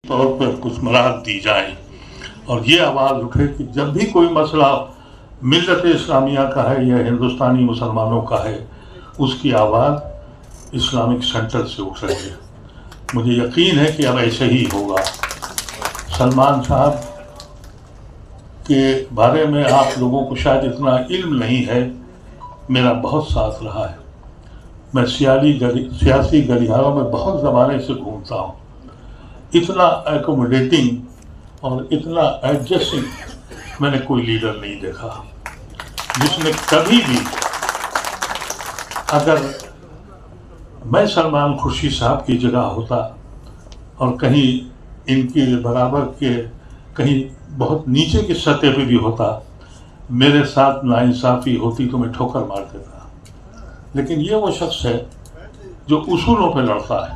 طور پر کچھ مراحل دی جائیں اور یہ آواز اٹھے کہ جب بھی کوئی مسئلہ ملت اسلامیہ کا ہے یا ہندوستانی مسلمانوں کا ہے اس کی آواز اسلامک سینٹر سے اٹھ رہی ہے. مجھے یقین ہے کہ اب ایسے ہی ہوگا. سلمان صاحب کے بارے میں آپ لوگوں کو شاید اتنا علم نہیں ہے. میرا بہت ساتھ رہا ہے. میں سیاسی گلیاروں میں بہت زمانے سے گھومتا ہوں. اتنا ایکوموڈیٹنگ اور اتنا ایڈجسٹنگ میں نے کوئی لیڈر نہیں دیکھا جس نے کبھی بھی، اگر میں سلمان خورشید صاحب کی جگہ ہوتا اور کہیں ان کے برابر کے کہیں بہت نیچے کی سطح پہ بھی ہوتا، میرے ساتھ ناانصافی ہوتی تو میں ٹھوکر مار دیتا. لیکن یہ وہ شخص ہے جو اصولوں پہ لڑتا ہے،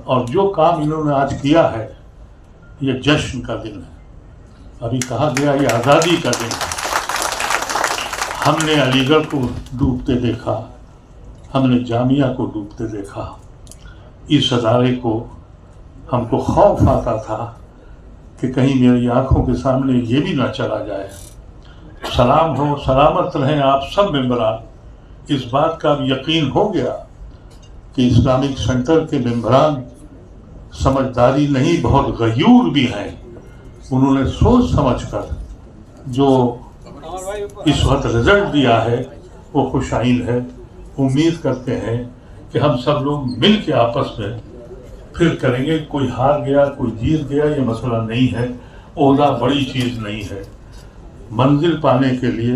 اور جو کام انہوں نے آج کیا ہے یہ جشن کا دن ہے. ابھی کہا گیا یہ آزادی کا دن ہے. ہم نے علی گڑھ کو ڈوبتے دیکھا، ہم نے جامعہ کو ڈوبتے دیکھا. اس ادارے کو ہم کو خوف آتا تھا کہ کہیں میری آنکھوں کے سامنے یہ بھی نہ چلا جائے. سلام ہو، سلامت رہیں آپ سب ممبران. اس بات کا اب یقین ہو گیا کہ اسلامک سینٹر کے ممبران سمجھداری نہیں، بہت غیور بھی ہیں. انہوں نے سوچ سمجھ کر جو اس وقت رزلٹ دیا ہے وہ خوش آئند ہے. امید کرتے ہیں کہ ہم سب لوگ مل کے آپس میں پھر کریں گے. کوئی ہار گیا کوئی جیت گیا یہ مسئلہ نہیں ہے. عہدہ بڑی چیز نہیں ہے. منزل پانے کے لیے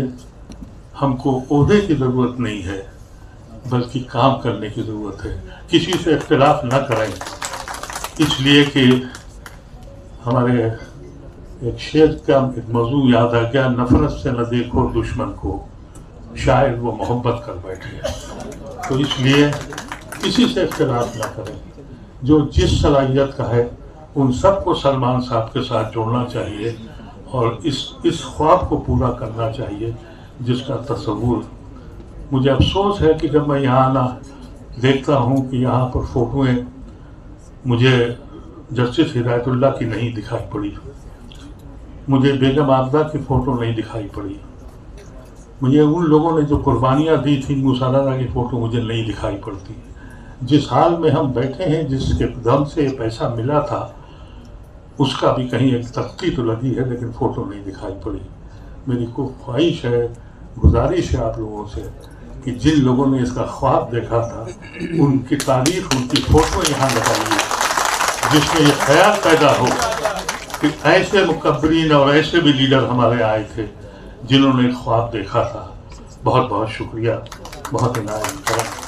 ہم کو عہدے کی ضرورت نہیں ہے بلکہ کام کرنے کی ضرورت ہے. کسی سے اختلاف نہ کریں، اس لیے کہ ہمارے ایک شعر کا ایک موضوع یاد آ گیا، نفرت سے نہ دیکھو دشمن کو، شاید وہ محبت کر بیٹھے. تو اس لیے کسی سے اختلاف نہ کریں. جو جس صلاحیت کا ہے ان سب کو سلمان صاحب کے ساتھ جوڑنا چاہیے اور اس خواب کو پورا کرنا چاہیے جس کا تصور. مجھے افسوس ہے کہ جب میں یہاں آنا دیکھتا ہوں کہ یہاں پر فوٹویں مجھے جسٹس ہدایت اللہ کی نہیں دکھائی پڑی، مجھے بیگم عابدہ کی فوٹو نہیں دکھائی پڑی، مجھے ان لوگوں نے جو قربانیاں دی تھیں موسیٰ رانا کی فوٹو مجھے نہیں دکھائی پڑتی. جس حال میں ہم بیٹھے ہیں، جس کے دم سے یہ پیسہ ملا تھا، اس کا بھی کہیں ایک تختی تو لگی ہے لیکن فوٹو نہیں دکھائی پڑی. میری کو خواہش ہے، گزارش ہے آپ لوگوں سے کہ جن لوگوں نے اس کا خواب دیکھا تھا ان کی تاریخ، ان کی فوٹو یہاں لگائیے، جس میں یہ خیال پیدا ہو کہ ایسے مکبرین اور ایسے بھی لیڈر ہمارے آئے تھے جنہوں نے خواب دیکھا تھا. بہت بہت شکریہ، بہت عنایت کرم.